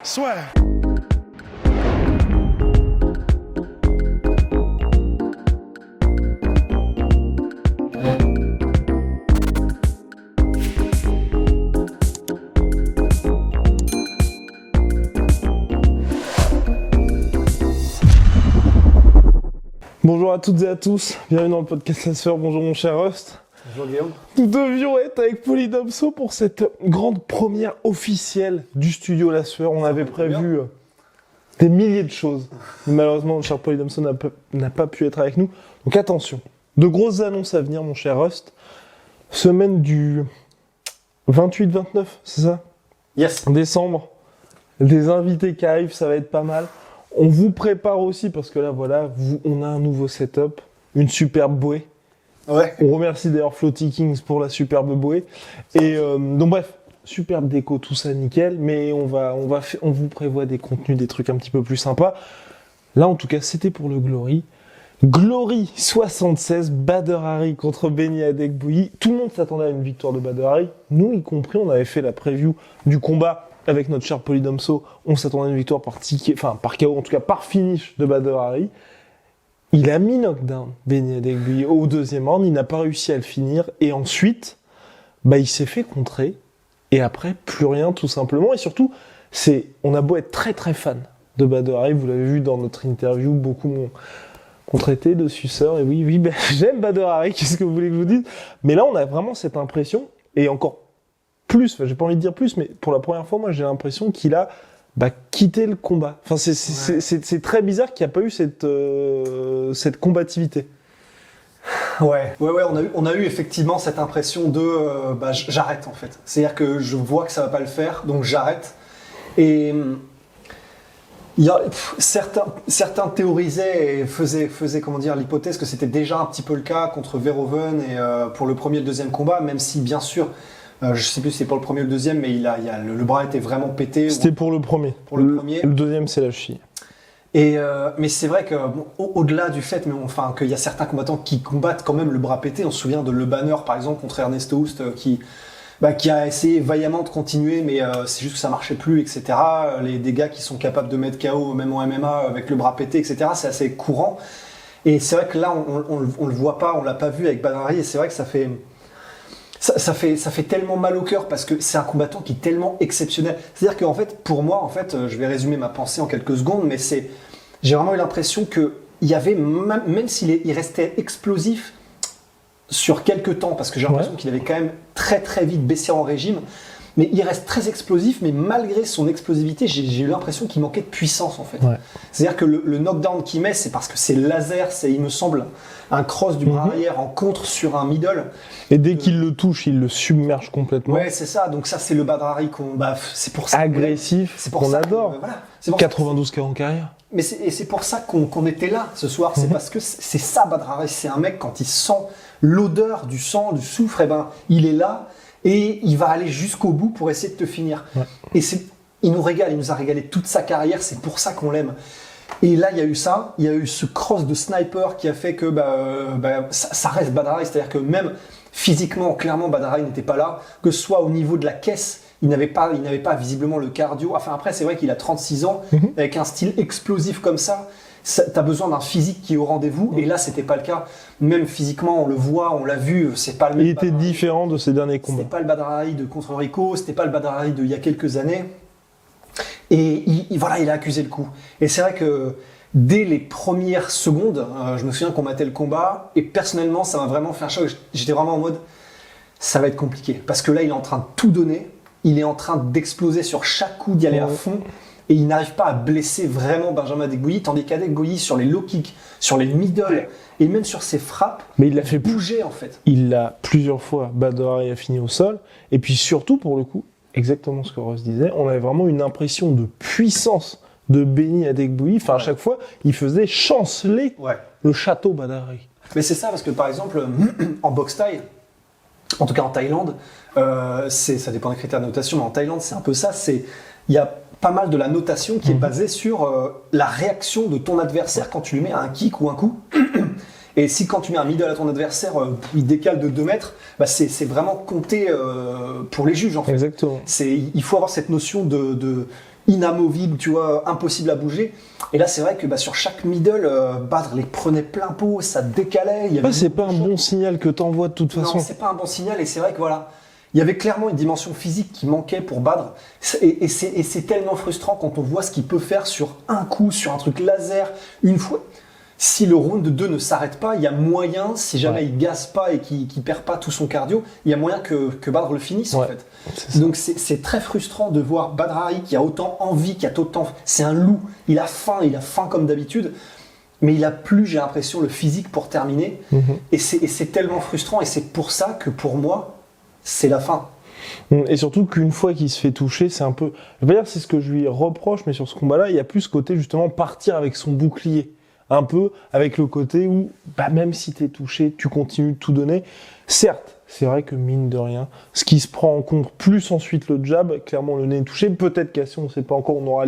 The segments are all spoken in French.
Swear. Bonjour à toutes et à tous, bienvenue dans le podcast La Sueur. Bonjour mon cher Rust. Bonjour Guillaume. Nous devions être avec Polydomso pour cette grande première officielle du studio La Sueur. On avait prévu des milliers de choses. Mais malheureusement, mon cher Polydomso n'a pas pu être avec nous. Donc attention, de grosses annonces à venir mon cher Rust. Semaine du 28-29, c'est ça ? Yes. Décembre. Des invités qui arrivent, ça va être pas mal. On vous prépare aussi parce que là, voilà, on a un nouveau setup, une superbe bouée. Ouais. On remercie d'ailleurs Floaty Kings pour la superbe bouée. Et donc bref, superbe déco, tout ça nickel. Mais on vous prévoit des contenus, des trucs un petit peu plus sympas. Là, en tout cas, c'était pour le Glory. Glory 76, Badr Hari contre Benny Adegbuyi. Tout le monde s'attendait à une victoire de Badr Hari. Nous, y compris, on avait fait la preview du combat avec notre cher Polydomso. On s'attendait à une victoire par KO, en tout cas par finish de Badr Hari. Il a mis knockdown Benny Adegbuyi au deuxième round, il n'a pas réussi à le finir, et ensuite, il s'est fait contrer, et après, plus rien tout simplement, et surtout, on a beau être très très fan de Badr Hari, vous l'avez vu dans notre interview, beaucoup m'ont traité de suceur, et oui, j'aime Badr Hari, qu'est-ce que vous voulez que je vous dise ? Mais là, on a vraiment cette impression, et encore plus, j'ai pas envie de dire plus, mais pour la première fois, moi, j'ai l'impression qu'il a quitter le combat. Enfin, c'est très bizarre qu'il n'y a pas eu cette combativité. Ouais, on a eu effectivement cette impression de j'arrête en fait. C'est-à-dire que je vois que ça va pas le faire, donc j'arrête. Et certains théorisaient et faisaient l'hypothèse que c'était déjà un petit peu le cas contre Verhoeven et pour le premier et le deuxième combat, même si bien sûr je sais plus si c'est pour le premier ou le deuxième, mais le bras était vraiment pété. C'était pour le premier. Le deuxième, c'est la cheville. Mais c'est vrai que au-delà du fait, qu'il y a certains combattants qui combattent quand même le bras pété. On se souvient de Le Banner par exemple contre Ernesto Hoost qui a essayé vaillamment de continuer, mais c'est juste que ça marchait plus, etc. Des gars qui sont capables de mettre KO même en MMA avec le bras pété, etc. C'est assez courant. Et c'est vrai que là, on le voit pas, on l'a pas vu avec Badr Hari, et c'est vrai que ça fait tellement mal au cœur parce que c'est un combattant qui est tellement exceptionnel. C'est-à-dire qu'en fait, pour moi, je vais résumer ma pensée en quelques secondes, mais j'ai vraiment eu l'impression qu'il y avait, même s'il restait explosif sur quelques temps, parce que j'ai l'impression qu'il avait quand même très très vite baissé en régime, mais il reste très explosif, mais malgré son explosivité, j'ai eu l'impression qu'il manquait de puissance en fait. Ouais. C'est-à-dire que le knockdown qu'il met, c'est parce que c'est laser, il me semble, un cross du bras arrière en contre sur un middle. Et dès qu'il le touche, il le submerge complètement. Ouais, c'est ça. Donc ça, c'est le Badr Hari c'est pour ça agressif, c'est pour qu'on ça adore. Voilà. 92 KO en carrière. Mais c'est pour ça qu'on était là ce soir. C'est parce que c'est ça, Badr Hari. C'est un mec, quand il sent l'odeur du sang, du soufre, il est là et il va aller jusqu'au bout pour essayer de te finir. Ouais. Et il nous régale, il nous a régalé toute sa carrière. C'est pour ça qu'on l'aime. Et là, il y a eu ça, il y a eu ce cross de sniper qui a fait que ça reste Badr Hari. C'est-à-dire que même physiquement, clairement, Badr Hari n'était pas là. Que ce soit au niveau de la caisse, il n'avait pas visiblement le cardio. Enfin, après, c'est vrai qu'il a 36 ans, avec un style explosif comme ça. T'as besoin d'un physique qui est au rendez-vous. Et là, c'était pas le cas. Même physiquement, on le voit, on l'a vu. C'est pas le même. Il était différent de ses derniers combats. C'était pas le Badr Hari de contre Rico, c'était pas le Badr Hari d'il y a quelques années. Et il a accusé le coup. Et c'est vrai que dès les premières secondes, je me souviens qu'on matait le combat, et personnellement, ça m'a vraiment fait un choc. J'étais vraiment en mode, ça va être compliqué. Parce que là, il est en train de tout donner, il est en train d'exploser sur chaque coup, d'y aller à fond, et il n'arrive pas à blesser vraiment Benjamin Adegbuyi, tandis qu'Adegbuyi, sur les low kicks, sur les middle, et même sur ses frappes, mais il l'a fait bouger en fait. Il l'a plusieurs fois, Badr Hari a fini au sol, et puis surtout, pour le coup, exactement ce que Ross disait, on avait vraiment une impression de puissance de Benny Adegbuyi. Enfin, à chaque fois, il faisait chanceler le château Badr Hari. Mais c'est ça, parce que par exemple, en boxe thaï, en tout cas en Thaïlande, ça dépend des critères de notation, mais en Thaïlande, c'est un peu ça. Il y a pas mal de la notation qui est basée sur la réaction de ton adversaire quand tu lui mets un kick ou un coup. Et si quand tu mets un middle à ton adversaire, il décale de 2 mètres, c'est vraiment compté pour les juges en fait. Exactement. Il faut avoir cette notion de inamovibles, tu vois, impossible à bouger. Et là, c'est vrai que sur chaque middle, Badr les prenait plein pot, ça décalait. Il y avait c'est pas un bon signal que t'envoies de toute façon. Non, c'est pas un bon signal, et c'est vrai que voilà, il y avait clairement une dimension physique qui manquait pour Badr, et c'est tellement frustrant quand on voit ce qu'il peut faire sur un coup, sur un truc laser, une fois. Si le round 2 ne s'arrête pas, il y a moyen, si jamais il gaze pas et qu'il perd pas tout son cardio, il y a moyen que Badr le finisse en fait. Donc c'est très frustrant de voir Badr Hari qui a autant envie, qui a autant... C'est un loup, il a faim comme d'habitude, mais il a plus, j'ai l'impression, le physique pour terminer. Et c'est tellement frustrant, et c'est pour ça que pour moi, c'est la fin. Et surtout qu'une fois qu'il se fait toucher, c'est un peu... Je veux dire, c'est ce que je lui reproche, mais sur ce combat-là, il y a plus ce côté justement partir avec son bouclier. Un peu avec le côté où, même si t'es touché, tu continues de tout donner. Certes, c'est vrai que mine de rien, ce qui se prend en compte, plus ensuite le jab, clairement le nez est touché, peut-être qu'à si on ne sait pas encore, on aura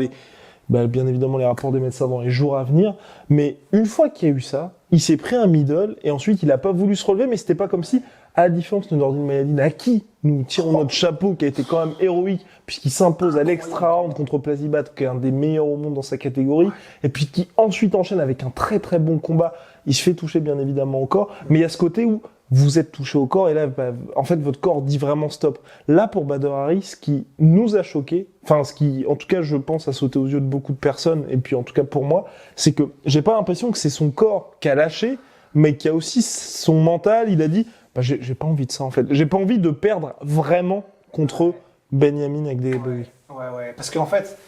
bien évidemment les rapports des médecins dans les jours à venir, mais une fois qu'il y a eu ça, il s'est pris un middle, et ensuite il n'a pas voulu se relever, mais c'était pas comme si, à la différence de Nordine Mayadine, à qui nous tirons notre chapeau, qui a été quand même héroïque, puisqu'il s'impose à l'extra round contre Plasibat, qui est un des meilleurs au monde dans sa catégorie, et puis qui ensuite enchaîne avec un très très bon combat. Il se fait toucher bien évidemment au corps, mais il y a ce côté où vous êtes touché au corps, et là, en fait, votre corps dit vraiment stop. Là, pour Badr Hari, ce qui nous a choqué, enfin, ce qui, en tout cas, je pense, a sauté aux yeux de beaucoup de personnes, et puis en tout cas pour moi, c'est que j'ai pas l'impression que c'est son corps qui a lâché, mais qui a aussi son mental. Il a dit, j'ai pas envie de ça, en fait. J'ai pas envie de perdre vraiment contre Benjamin Agdebouyi. Ouais, parce qu'en fait,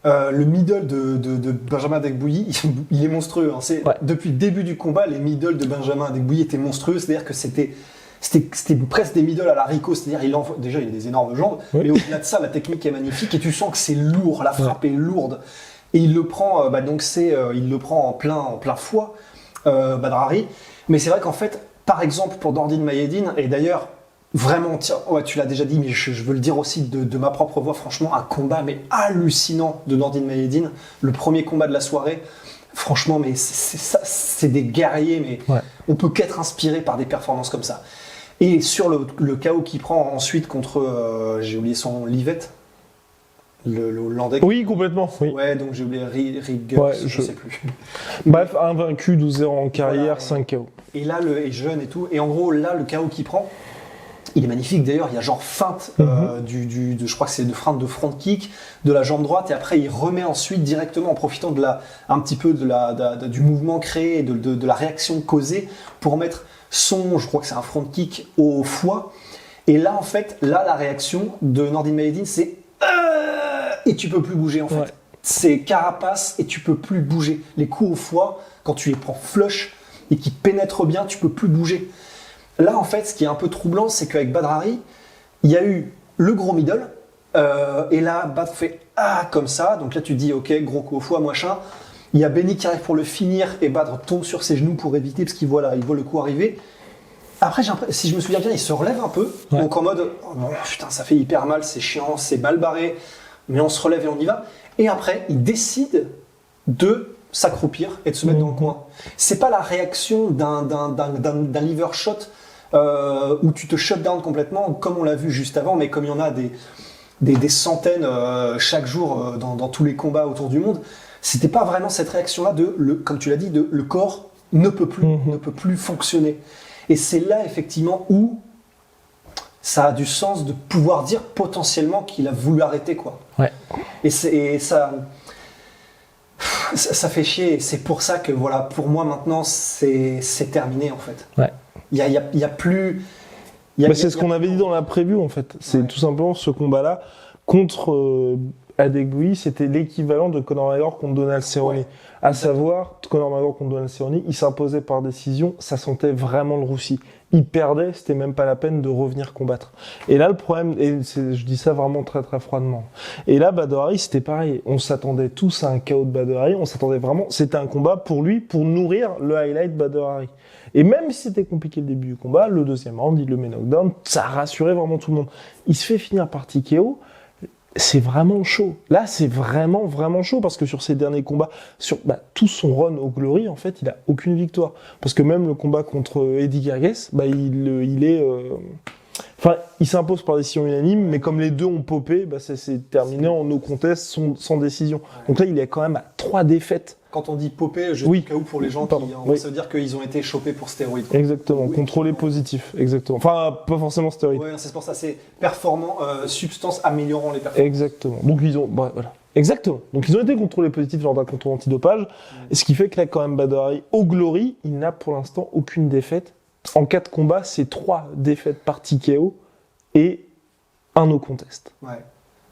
le middle de Benjamin Agdebouyi, il est monstrueux. Hein. Depuis le début du combat, les middles de Benjamin Agdebouyi étaient monstrueux. C'est-à-dire que c'était presque des middles à la Rico. C'est-à-dire, déjà, il a des énormes jambes, mais au-delà de ça, la technique est magnifique et tu sens que c'est lourd, la frappe est lourde. Et il le prend, il le prend en plein foie, Badr Hari. Mais c'est vrai qu'en fait, par exemple, pour Nordine Mayedine, et d'ailleurs, vraiment, tu l'as déjà dit, mais je veux le dire aussi de ma propre voix, franchement, un combat mais hallucinant de Nordine Mayedine, le premier combat de la soirée, franchement, mais c'est des guerriers, mais on peut qu'être inspiré par des performances comme ça. Et sur le KO qu'il prend ensuite contre, j'ai oublié son nom, Livette, le Hollandais. Oui, complètement. Oui. Ouais, donc j'ai oublié Riggers, je sais plus. Bref, invaincu 12-0 en carrière, voilà, 5 KO. Et là, il est jeune et tout, et en gros, là, le KO qu'il prend, il est magnifique d'ailleurs, il y a genre feinte, je crois que c'est de feinte de front kick, de la jambe droite, et après il remet ensuite directement en profitant un petit peu du mouvement créé et de la réaction causée pour mettre je crois que c'est un front kick au foie. Et là en fait, la réaction de Nordine Mayedine c'est et tu peux plus bouger en fait. C'est carapace et tu peux plus bouger. Les coups au foie, quand tu les prends flush et qui pénètrent bien, tu peux plus bouger. Là, en fait, ce qui est un peu troublant, c'est qu'avec Badr Hari, il y a eu le gros middle, et là, Badr fait comme ça. Donc là, tu dis, ok, gros coup au foie, machin. Il y a Benny qui arrive pour le finir, et Badr tombe sur ses genoux pour éviter, parce qu'il voit le coup arriver. Après, si je me souviens bien, il se relève un peu, donc en mode, oh, putain, ça fait hyper mal, c'est chiant, c'est mal barré, mais on se relève et on y va. Et après, il décide de s'accroupir et de se mettre dans le coin. C'est pas la réaction d'un liver shot où tu te shut down complètement, comme on l'a vu juste avant, mais comme il y en a des centaines chaque jour dans tous les combats autour du monde, c'était pas vraiment cette réaction-là comme tu l'as dit, le corps ne peut plus fonctionner. Et c'est là effectivement où ça a du sens de pouvoir dire potentiellement qu'il a voulu arrêter, quoi. Et ça fait chier, et c'est pour ça que voilà, pour moi maintenant c'est terminé en fait. Il y a plus. C'est ce qu'on avait dit dans la preview en fait. C'est tout simplement ce combat-là contre Adegboui, c'était l'équivalent de Conor McGregor contre Donald Cerrone. À savoir, Conor McGregor contre Donald Cerrone, il s'imposait par décision, ça sentait vraiment le roussi. Il perdait, c'était même pas la peine de revenir combattre. Et là, le problème, je dis ça vraiment très très froidement. Et là, Badr Hari, c'était pareil. On s'attendait tous à un KO de Badr Hari, on s'attendait vraiment, c'était un combat pour lui, pour nourrir le highlight Badr Hari. Et même si c'était compliqué le début du combat, le deuxième round, il le met knockdown, ça rassurait vraiment tout le monde. Il se fait finir par TKO. C'est vraiment chaud. Là, c'est vraiment, vraiment chaud parce que sur ses derniers combats, sur tout son run au Glory, en fait, il a aucune victoire. Parce que même le combat contre Eddie Gargues, il est Enfin, il s'impose par décision unanime, mais comme les deux ont popé, bah, ça s'est terminé en no contest sans décision. Donc là, il est quand même à 3 défaites. Quand on dit popé, je Oui. dis au cas où pour les gens Pardon, qui... oui. Ça veut dire qu'ils ont été chopés pour stéroïdes. Quoi. Exactement, Oui. contrôlé positif, exactement. Enfin, pas forcément stéroïde. Ouais, c'est pour ça, c'est performant, substance améliorant les performances. Exactement. Donc ils ont, bah, voilà. Exactement. Donc ils ont été contrôlés positifs lors d'un contrôle antidopage, et ce qui fait que là, quand même, Badr Hari, au Glory, il n'a pour l'instant aucune défaite. En 4 combats, c'est 3 défaites par TKO et un no contest. Ouais.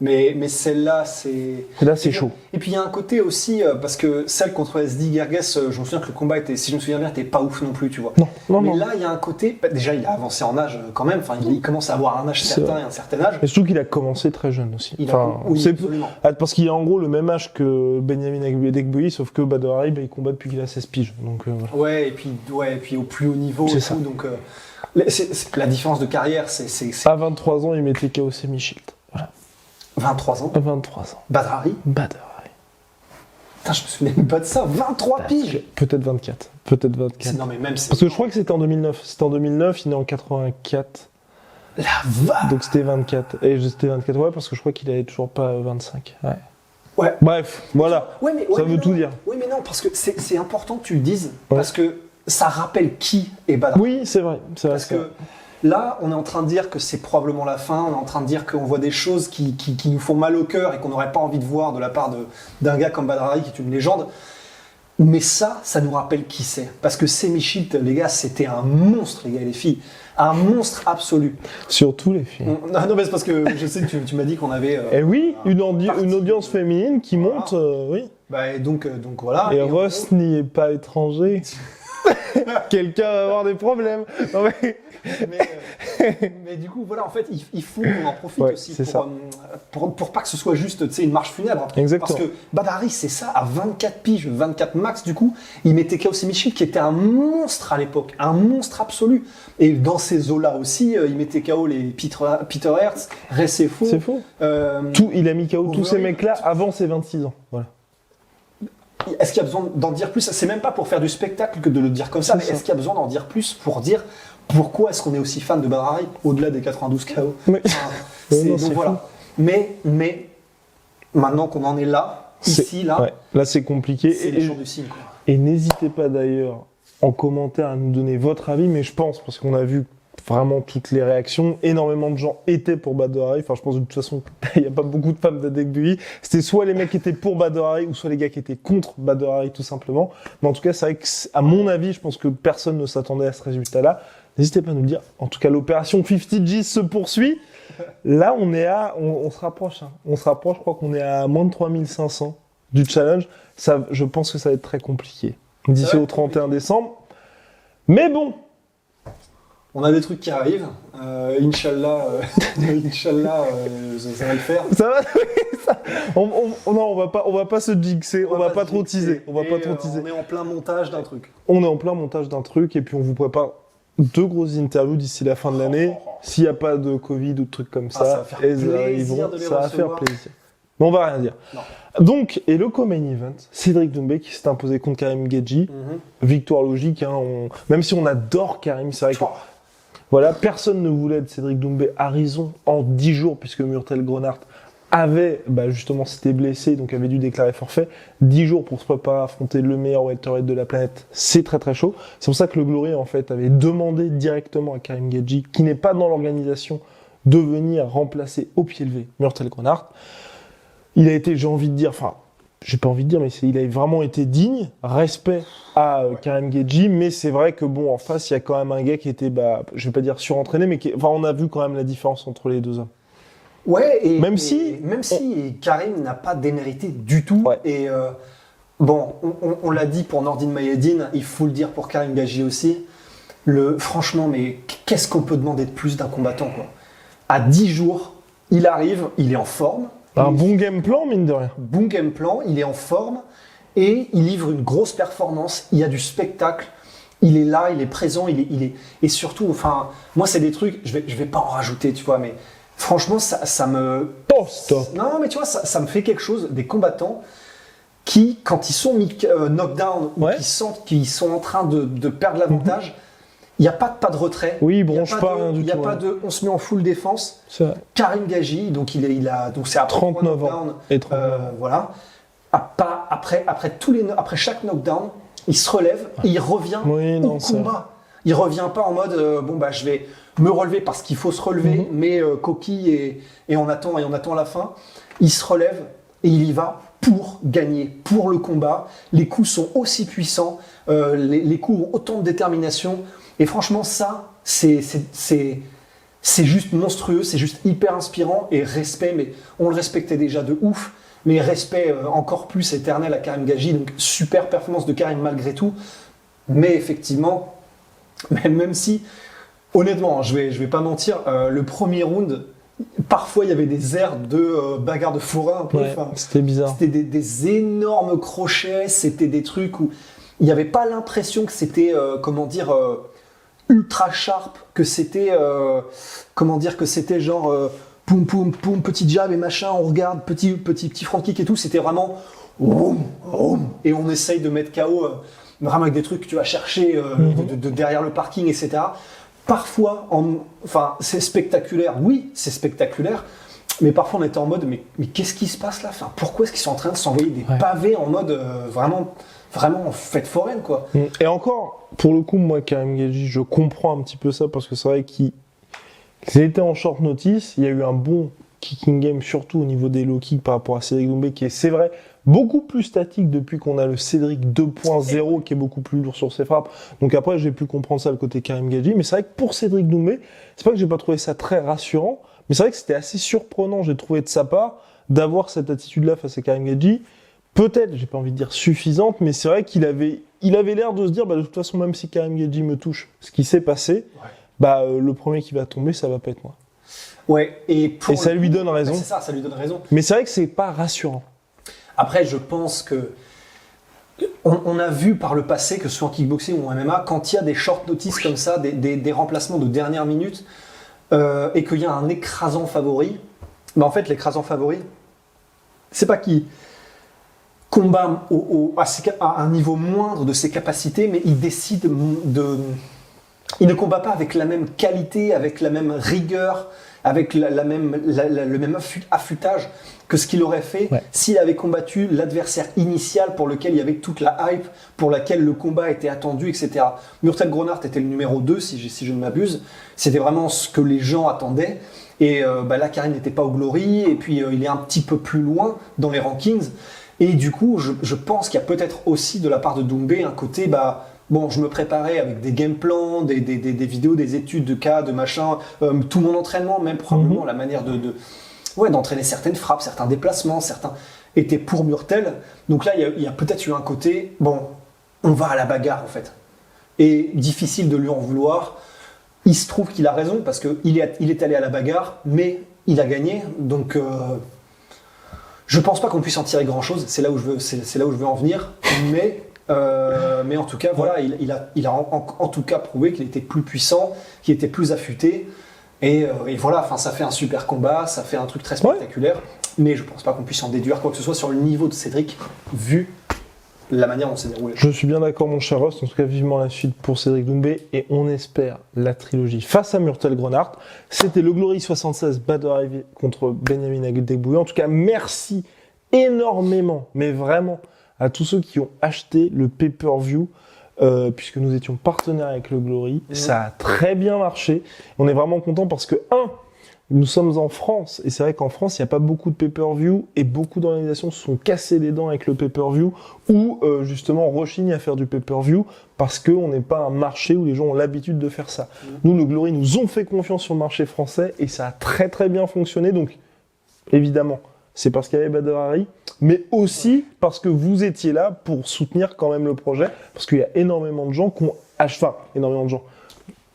Mais celle-là, c'est... Et là, c'est chaud. Et puis il y a un côté aussi, parce que celle contre SD Gerges, je me souviens que le combat était, si je me souviens bien, était pas ouf non plus, tu vois. Non, Mais non. là, il y a un côté, bah, déjà il a avancé en âge quand même, enfin il commence à avoir un âge C'est certain vrai. et un certain âge. Et surtout qu'il a commencé très jeune aussi. Il a, oui, c'est absolument. parce qu'il a en gros le même âge que Benjamin Adegbuyi, sauf que Badr Hari, bah, il combat depuis qu'il a 16 piges. Donc voilà. Ouais, et puis au plus haut niveau C'est et ça. tout, donc la différence de carrière, c'est À 23 ans, il mettait KO Semi Shield. Voilà. 23 ans. À 23 ans. Badr Hari. Badr Hari. Putain, je me souviens même pas de ça, 23 piges. Peut-être 24. Peut-être 24. Non mais même c'est... Parce que je crois que c'était en 2009. C'était en 2009, il est en 84. La vache. Donc c'était 24. Et c'était 24, ouais, parce que je crois qu'il avait toujours pas 25. Ouais. Ouais. Bref, voilà. Ouais, mais, Ça mais veut non. tout dire. Oui, mais non, parce que c'est important que tu le dises, Ouais. parce que ça rappelle qui est Badr Hari. Oui, c'est vrai. C'est vrai. Parce que là, on est en train de dire que c'est probablement la fin, on est en train de dire qu'on voit des choses qui nous font mal au cœur et qu'on n'aurait pas envie de voir de la part d'un gars comme Badr Hari, qui est une légende. Mais ça nous rappelle qui c'est. Parce que Semi Shield, les gars, c'était un monstre, les gars et les filles. Un monstre absolu. Surtout les filles. Non, mais c'est parce que je sais que tu m'as dit qu'on avait... Et oui, une partie audience féminine qui Voilà. monte, oui. Bah, et donc voilà. Et en Ross gros- n'y est pas étranger. Quelqu'un va avoir des problèmes. Non, mais... mais du coup, voilà, en fait, il faut qu'on en profite Ouais, aussi c'est ça. pour pas que ce soit juste, tu sais, une marche funèbre. Exactement. Parce que Badr Hari, c'est ça, à 24 piges, 24 max, du coup, il mettait KO Semi Shield, qui était un monstre à l'époque, un monstre absolu. Et dans ces eaux-là aussi, il mettait KO les Peter Hertz, Recefo. C'est faux. euh, Il a mis KO tous ces Overeem. mecs-là avant ses 26 ans. Voilà. Est-ce qu'il y a besoin d'en dire plus? C'est même pas pour faire du spectacle que de le dire comme ça, C'est mais ça. est-ce qu'il y a besoin d'en dire plus pour dire pourquoi est-ce qu'on est aussi fan de Badr Hari au-delà des 92 KO? Oui. Enfin, Ouais, non, donc c'est voilà. Mais maintenant qu'on en est là, ici, là, Ouais. Là, c'est compliqué. c'est les champs du cygne. Quoi. Et n'hésitez pas d'ailleurs en commentaire à nous donner votre avis, mais je pense, parce qu'on a vu vraiment toutes les réactions, énormément de gens étaient pour Badr Hari. Enfin, je pense de toute façon, il n'y a pas beaucoup de femmes d'Adegbuyi. C'était soit les mecs qui étaient pour Badr Hari, ou soit les gars qui étaient contre Badr Hari, tout simplement. Mais en tout cas, c'est vrai que, à mon avis, je pense que personne ne s'attendait à ce résultat-là. N'hésitez pas à nous le dire. En tout cas, l'opération 50 G se poursuit. Là, on se rapproche. Hein. On se rapproche, je crois qu'on est à moins de 3500 du challenge. Ça, je pense que ça va être très compliqué d'ici Ça va au être 31 décembre. Mais bon, On a des trucs qui arrivent. Inch'Allah, Inch'Allah, ça va le faire. ça va. Non, on va pas se jinxer, on va pas trop teaser. On va Et, pas trop teaser. On est en plein montage d'un truc. On est en plein montage d'un truc et puis on vous prépare 2 grosses interviews d'ici la fin de l'année. S'il n'y a pas de Covid ou de trucs comme ça ça, va faire elles plaisir arriveront, de les ça va faire recevoir. plaisir. Mais on va rien dire. Non. Donc, et le co-main event, Cédric Doumbé qui s'est imposé contre Karim Gedji. Victoire logique, hein, même si on adore Karim, c'est vrai que voilà, personne ne voulait de Cédric Doumbé à raison en 10 jours, puisque Murtel Grenard avait, justement, s'était blessé, donc avait dû déclarer forfait. 10 jours pour se préparer à affronter le meilleur welterweight de la planète, c'est très très chaud. C'est pour ça que le Glory, en fait, avait demandé directement à Karim Gedji, qui n'est pas dans l'organisation, de venir remplacer au pied levé Murtel Grenard. Il a été, j'ai envie de dire, enfin, j'ai pas envie de dire, mais il a vraiment été digne, respect à Karim Gedji, mais c'est vrai que bon, en face, il y a quand même un gars qui était, je vais pas dire surentraîné, mais on a vu quand même la différence entre les deux hommes. Ouais, et Même si Karim n'a pas démérité du tout. Ouais. Et bon, on l'a dit pour Nordine Mayedine, il faut le dire pour Karim Gedji aussi. Franchement, mais qu'est-ce qu'on peut demander de plus d'un combattant, quoi? À 10 jours, il arrive, il est en forme. Un bon game plan, mine de rien. Bon game plan, il est en forme et il livre une grosse performance. Il y a du spectacle, il est là, il est présent, il est et surtout, enfin, moi c'est des trucs, je vais pas en rajouter, tu vois, mais franchement ça me Oh, stop. non, mais tu vois, ça me fait quelque chose des combattants qui, quand ils sont mis knockdown ou Ouais. qui sentent qu'ils sont en train de perdre l'avantage, Il n'y a pas de retrait. Oui, il y a bronche pas, rien du Il n'y a tout. pas de on se met en full défense. C'est vrai. Karim Gaji, donc donc c'est après 39 ans. knockdowns, Et 39 ans. voilà. Après chaque knockdown, il se relève et il revient au combat. Il revient pas en mode je vais me relever parce qu'il faut se relever, mais coquille et on attend la fin. Il se relève et il y va pour gagner, pour le combat. Les coups sont aussi puissants, les coups ont autant de détermination. Et franchement, ça, c'est juste monstrueux, c'est juste hyper inspirant et respect. Mais on le respectait déjà de ouf, mais respect encore plus éternel à Karim Gaji. Donc super performance de Karim malgré tout. Mais effectivement, même si, honnêtement, je vais pas mentir, le premier round, parfois il y avait des airs de bagarre de forain un peu. Ouais, c'était bizarre. C'était des énormes crochets, c'était des trucs où il n'y avait pas l'impression que c'était, ultra sharp, que c'était, genre poum poum poum, petit jab et machin, on regarde, petit front kick et tout, c'était vraiment oum, oum, et on essaye de mettre KO vraiment avec des trucs que tu vas chercher de derrière le parking, etc. Parfois, c'est spectaculaire, oui, c'est spectaculaire, mais parfois on était en mode, mais qu'est-ce qui se passe là, pourquoi est-ce qu'ils sont en train de s'envoyer des pavés en mode vraiment en fête foraine, quoi. Et encore, pour le coup, moi, Karim Gaji, je comprends un petit peu ça, parce que c'est vrai qu'il était en short notice, il y a eu un bon kicking game, surtout au niveau des low kicks par rapport à Cédric Doumbé, qui est, c'est vrai, beaucoup plus statique depuis qu'on a le Cédric 2.0, qui est beaucoup plus lourd sur ses frappes. Donc après, j'ai pu comprendre ça, le côté Karim Gaji, mais c'est vrai que pour Cédric Doumbé, c'est pas que j'ai pas trouvé ça très rassurant, mais c'est vrai que c'était assez surprenant, j'ai trouvé de sa part, d'avoir cette attitude-là face à Karim Gaji. Peut-être, j'ai pas envie de dire suffisante, mais c'est vrai qu'il avait l'air de se dire, de toute façon, même si Karim Gaji me touche, ce qui s'est passé, le premier qui va tomber, ça va pas être moi. Ouais, et ça lui donne raison. C'est ça lui donne raison. Mais c'est vrai que c'est pas rassurant. Après, je pense que on a vu par le passé, que ce soit en kickboxing ou en MMA, quand il y a des short notices comme ça, des remplacements de dernière minute, et qu'il y a un écrasant favori, en fait, l'écrasant favori, c'est pas qui combat à un niveau moindre de ses capacités, mais il décide il ne combat pas avec la même qualité, avec la même rigueur, avec le même affûtage que ce qu'il aurait fait s'il avait combattu l'adversaire initial pour lequel il y avait toute la hype, pour laquelle le combat était attendu, etc. Murtel Gronart était le numéro 2, si je ne m'abuse. C'était vraiment ce que les gens attendaient. Et là, Karim n'était pas au Glory, et puis il est un petit peu plus loin dans les rankings. Et du coup, je pense qu'il y a peut-être aussi de la part de Doumbé un côté, je me préparais avec des game plans, des vidéos, des études de cas, de machin, tout mon entraînement, même probablement la manière d'entraîner certaines frappes, certains déplacements, certains étaient pour Murtel. Donc là, il y a peut-être eu un côté, on va à la bagarre en fait. Et difficile de lui en vouloir. Il se trouve qu'il a raison parce qu'il est allé à la bagarre, mais il a gagné. Donc je pense pas qu'on puisse en tirer grand-chose. C'est là où je veux en venir. Mais en tout cas, voilà, il a en tout cas prouvé qu'il était plus puissant, qu'il était plus affûté. Et voilà, ça fait un super combat, ça fait un truc très spectaculaire. Mais je pense pas qu'on puisse en déduire quoi que ce soit sur le niveau de Cédric, vu la manière dont c'est déroulé. Je suis bien d'accord, mon cher Rost. En tout cas, vivement la suite pour Cédric Doumbé. Et on espère la trilogie face à Murtel Gronart. C'était le Glory 76 Badr Hari contre Benjamin Agboué. En tout cas, merci énormément, mais vraiment, à tous ceux qui ont acheté le pay-per-view, puisque nous étions partenaires avec le Glory. Ça a très bien marché. On est vraiment content parce que, nous sommes en France, et c'est vrai qu'en France, il n'y a pas beaucoup de pay-per-view, et beaucoup d'organisations se sont cassées les dents avec le pay-per-view, ou justement rechignent à faire du pay-per-view, parce qu'on n'est pas un marché où les gens ont l'habitude de faire ça. Nous, le Glory, nous ont fait confiance sur le marché français, et ça a très très bien fonctionné, donc évidemment, c'est parce qu'il y avait Badr Hari, mais aussi parce que vous étiez là pour soutenir quand même le projet, parce qu'il y a énormément de gens qui ont acheté, énormément de gens.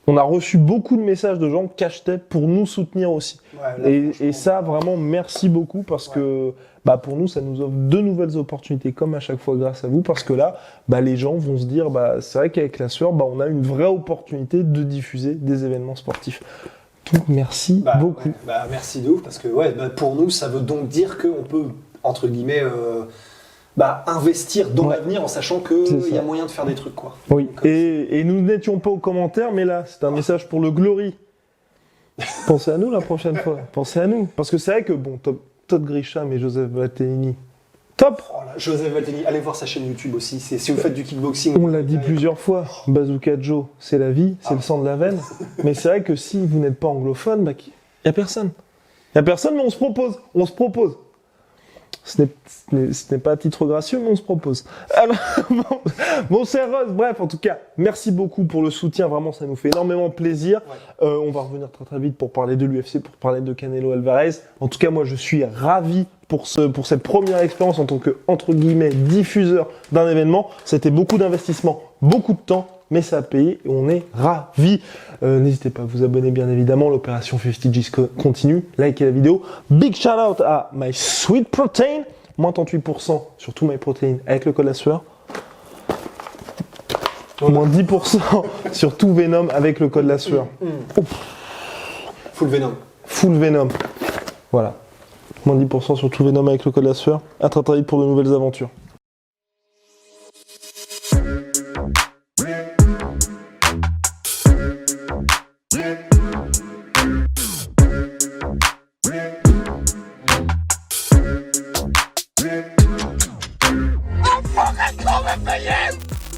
On a reçu beaucoup de messages de gens qui achetaient pour nous soutenir aussi. Et ça, vraiment, merci beaucoup parce que pour nous, ça nous offre de nouvelles opportunités, comme à chaque fois grâce à vous, parce que là, les gens vont se dire, c'est vrai qu'avec la sueur, on a une vraie opportunité de diffuser des événements sportifs. Donc, merci beaucoup. Merci de ouf, parce que pour nous, ça veut donc dire qu'on peut, entre guillemets, investir dans Ouais. l'avenir en sachant C'est qu'il y a ça. moyen de faire des trucs, quoi. Oui. Donc, Et nous n'étions pas aux commentaires, mais là, c'est un message pour le Glory. Pensez à nous la prochaine fois. Pensez à nous. Parce que c'est vrai que, bon, Todd Grisham et Joseph Valtellini, top. oh là, Joseph Valtellini, allez voir sa chaîne YouTube aussi. Si vous faites du kickboxing, On l'a dit plusieurs fois. Bazooka Joe, c'est la vie, c'est le sang de la veine. Mais c'est vrai que si vous n'êtes pas anglophone, il n'y a personne. Il n'y a personne, mais on se propose. On se propose. Ce n'est pas à titre gracieux, mais on se propose. Alors, bon c'est Rose. Bref, en tout cas, merci beaucoup pour le soutien. Vraiment, ça nous fait énormément plaisir. Ouais. On va revenir très très vite pour parler de l'UFC, pour parler de Canelo Alvarez. En tout cas, moi, je suis ravi pour cette première expérience en tant que, entre guillemets, diffuseur d'un événement. C'était beaucoup d'investissement, beaucoup de temps, mais ça a payé et on est ravis. N'hésitez pas à vous abonner, bien évidemment. L'opération 50 G's continue. Likez la vidéo. Big shout out à My Sweet Protein. Moins 38% sur tout My Protein avec le code la sueur. Moins 10% sur tout Venom avec le code la sueur. Full Venom. Full Venom. Voilà. Moins 10% sur tout Venom avec le code la sueur. À très très vite pour de nouvelles aventures. I'm fucking coming for you!